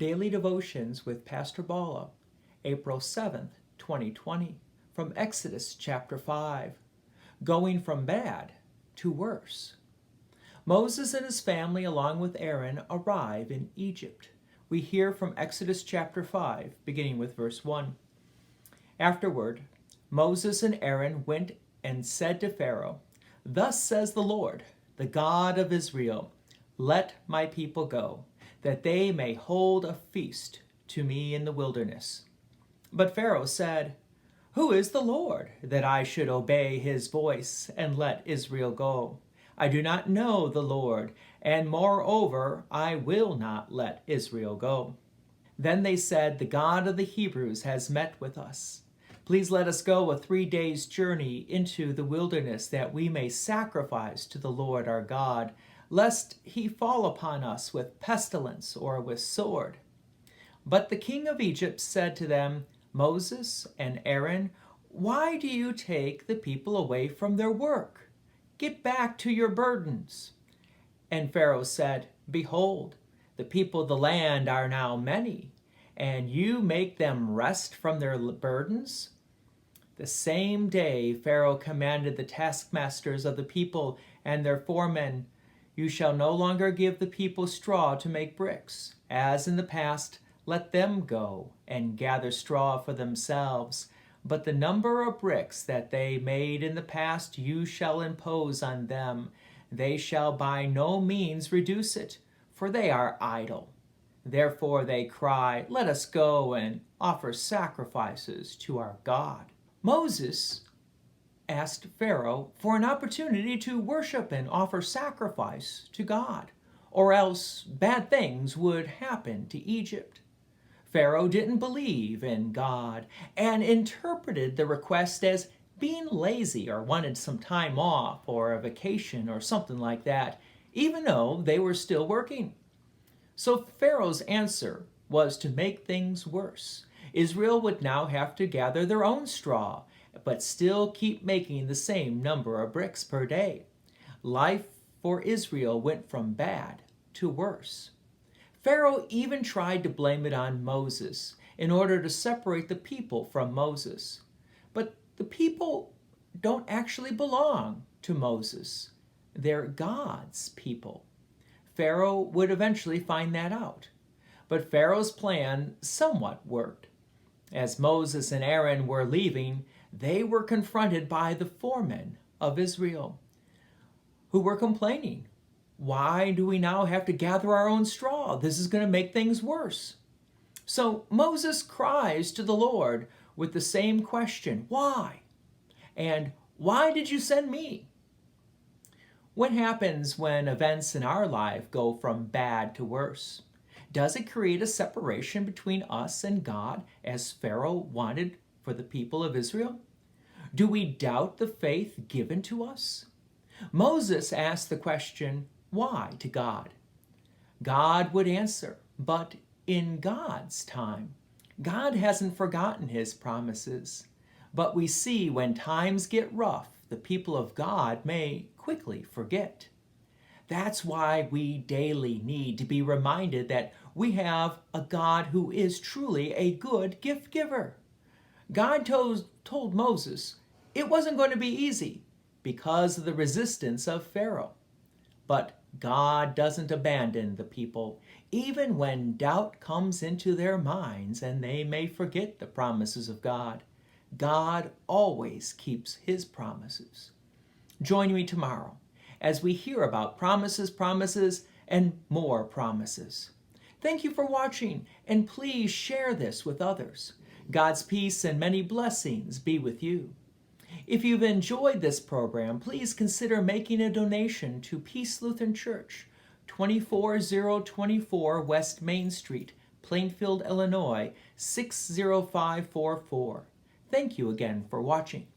Daily Devotions with Pastor Balla, April 7th, 2020, from Exodus chapter 5, Going from Bad to Worse. Moses and his family, along with Aaron, arrive in Egypt. We hear from Exodus chapter 5, beginning with verse 1. Afterward, Moses and Aaron went and said to Pharaoh, "Thus says the Lord, the God of Israel, let my people go, that they may hold a feast to me in the wilderness." But Pharaoh said, "Who is the Lord, that I should obey his voice and let Israel go? I do not know the Lord, and moreover, I will not let Israel go." Then they said, "The God of the Hebrews has met with us. Please let us go a 3 days' journey into the wilderness, that we may sacrifice to the Lord our God, lest he fall upon us with pestilence or with sword." But the king of Egypt said to them, "Moses and Aaron, why do you take the people away from their work? Get back to your burdens." And Pharaoh said, "Behold, the people of the land are now many, and you make them rest from their burdens?" The same day Pharaoh commanded the taskmasters of the people and their foremen, "You shall no longer give the people straw to make bricks. As in the past, let them go and gather straw for themselves. But the number of bricks that they made in the past you shall impose on them. They shall by no means reduce it, for they are idle. Therefore they cry, 'Let us go and offer sacrifices to our God.'" Moses asked Pharaoh for an opportunity to worship and offer sacrifice to God, or else bad things would happen to Egypt. Pharaoh didn't believe in God and interpreted the request as being lazy or wanted some time off or a vacation or something like that, even though they were still working. So Pharaoh's answer was to make things worse. Israel would now have to gather their own straw, but still keep making the same number of bricks per day. Life for Israel went from bad to worse. Pharaoh even tried to blame it on Moses in order to separate the people from Moses. But the people don't actually belong to Moses. They're God's people. Pharaoh would eventually find that out. But Pharaoh's plan somewhat worked. As Moses and Aaron were leaving, they were confronted by the foremen of Israel, who were complaining, "Why do we now have to gather our own straw? This is going to make things worse." So Moses cries to the Lord with the same question, "Why?" And "Why did you send me?" What happens when events in our life go from bad to worse? Does it create a separation between us and God, as Pharaoh wanted for the people of Israel? Do we doubt the faith given to us? Moses asked the question, "Why?" to God. God would answer, but in God's time. God hasn't forgotten his promises. But we see when times get rough, the people of God may quickly forget. That's why we daily need to be reminded that we have a God who is truly a good gift giver. God told Moses it wasn't going to be easy because of the resistance of Pharaoh. But God doesn't abandon the people, even when doubt comes into their minds and they may forget the promises of God. God always keeps his promises. Join me tomorrow as we hear about promises, and more promises. Thank you for watching, and please share this with others. God's peace and many blessings be with you. If you've enjoyed this program, please consider making a donation to Peace Lutheran Church, 24024 West Main Street, Plainfield, Illinois, 60544. Thank you again for watching.